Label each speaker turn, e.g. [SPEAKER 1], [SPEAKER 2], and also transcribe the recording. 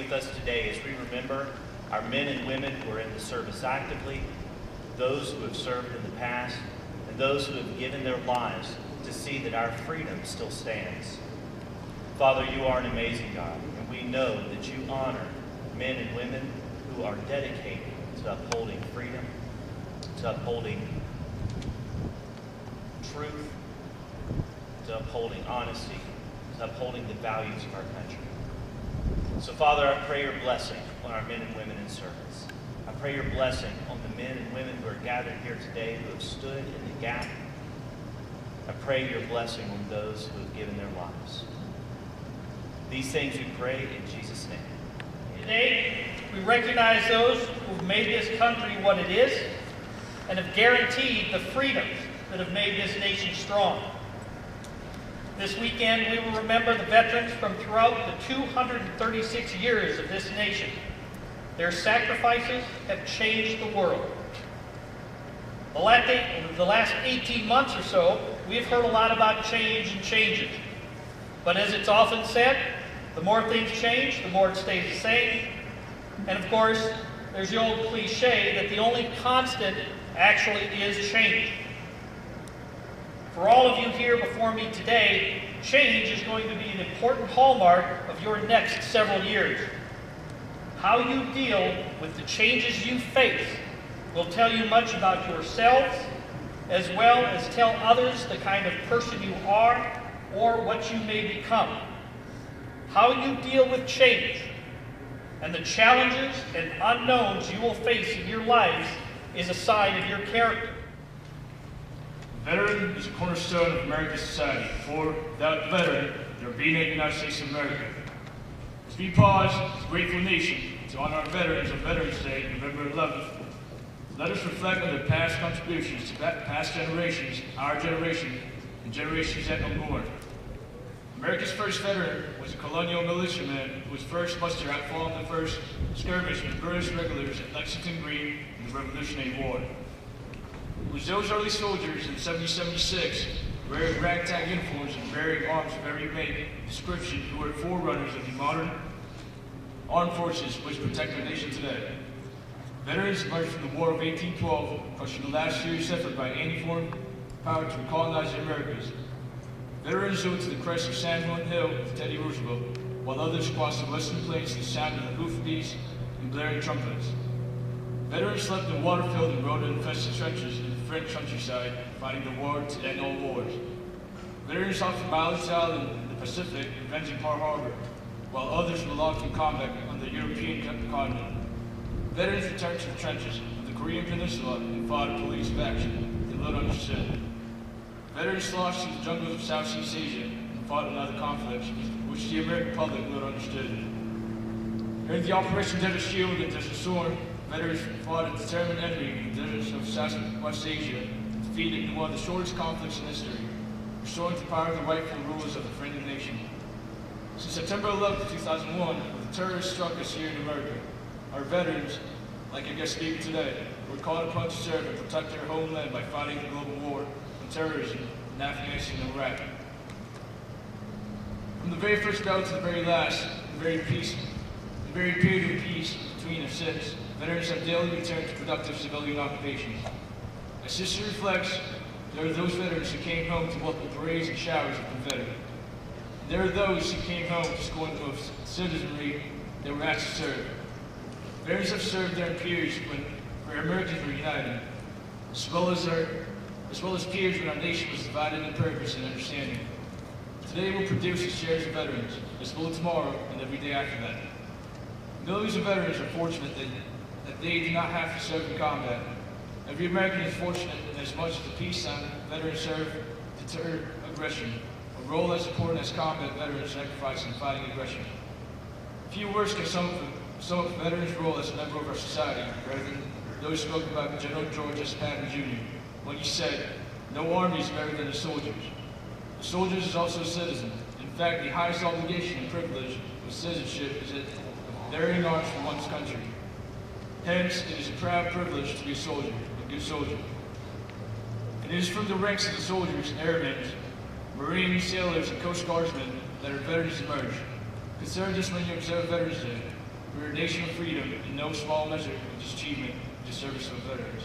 [SPEAKER 1] with us today as we remember our men and women who are in the service actively, those who have served in the past, and those who have given their lives to see that our freedom still stands. Father, you are an amazing God, and we know that you honor men and women who are dedicated to upholding freedom, to upholding truth, to upholding honesty, to upholding the values of our country. So, Father, I pray your blessing on our men and women in service. I pray your blessing on the men and women who are gathered here today who have stood in the gap. I pray your blessing on those who have given their lives. These things we pray in Jesus' name.
[SPEAKER 2] Today, we recognize those who have made this country what it is and have guaranteed the freedoms that have made this nation strong. This weekend, we will remember the veterans from throughout the 236 years of this nation. Their sacrifices have changed the world. The last 18 months or so, we've heard a lot about change and changes. But as it's often said, the more things change, the more it stays the same. And of course, there's the old cliche that the only constant actually is change. For all of you here before me today, change is going to be an important hallmark of your next several years. How you deal with the changes you face will tell you much about yourselves, as well as tell others the kind of person you are or what you may become. How you deal with change and the challenges and unknowns you will face in your lives is a sign of your character.
[SPEAKER 3] Veteran is a cornerstone of American society, for without the veteran, there would be no United States of America. As we pause as a grateful nation to honor our veterans on Veterans Day, November 11th, let us reflect on their past contributions to past generations, our generation, and generations yet unborn. America's first veteran was a colonial militiaman who was first mustered out following the first skirmish with British regulars at Lexington Green in the Revolutionary War. It was those early soldiers in 1776, wearing ragtag uniforms and bearing arms of every make and description, who were forerunners of the modern armed forces which protect our nation today. Veterans emerged from the War of 1812, crushing the last serious effort by any foreign power to colonize the Americas. Veterans rode to the crest of San Juan Hill with Teddy Roosevelt, while others crossed the western plains to the sound of the hoofbeats and blaring trumpets. Veterans slept in water-filled and road-infested trenches in the French countryside, fighting the war to end all wars. Veterans fought from Ballast Island in the Pacific, avenging Pearl Harbor, while others were lost in combat on the European continent. Veterans returned to the trenches of the Korean Peninsula and fought a police faction they little understood. Veterans lost in the jungles of Southeast Asia and fought in other conflicts which the American public little understood. During the Operation Desert Shield and Desert Storm, veterans fought a determined enemy in the deserts of Southwest Asia, defeating one of the shortest conflicts in history, restoring the power of the rightful rulers of the friendly nation. Since September 11, 2001, when the terrorists struck us here in America, our veterans, like our guest speaker today, were called upon to serve and protect their homeland by fighting the global war on terrorism in Afghanistan and Iraq. From the very first battle to the very last, the very period of peace between us since, veterans have daily returned to productive civilian occupations. As history reflects, there are those veterans who came home to welcome parades and showers of Confederate. There are those who came home to scorn of citizenry that were asked to serve. Veterans have served during periods where Americans were united, as well as periods when our nation was divided in purpose and understanding. Today will produce a series of veterans, as will tomorrow and every day after that. Millions of veterans are fortunate that they do not have to serve in combat. Every American is fortunate in as much as the peacetime veterans serve to deter aggression, a role as important as combat veterans sacrifice in fighting aggression. Few words can sum up a veteran's role as a member of our society, rather than those spoken by General George S. Patton Jr. when he said, "No army is better than the soldiers." The soldier is also a citizen. In fact, the highest obligation and privilege of citizenship is bearing arms for one's country. Hence, it is a proud privilege to be a soldier, a good soldier. And it is from the ranks of the soldiers and airmen, Marine sailors, and Coast Guardsmen that our veterans emerge. Consider this when you observe Veterans Day. We're a nation of freedom, in no small measure of this achievement in the service of veterans.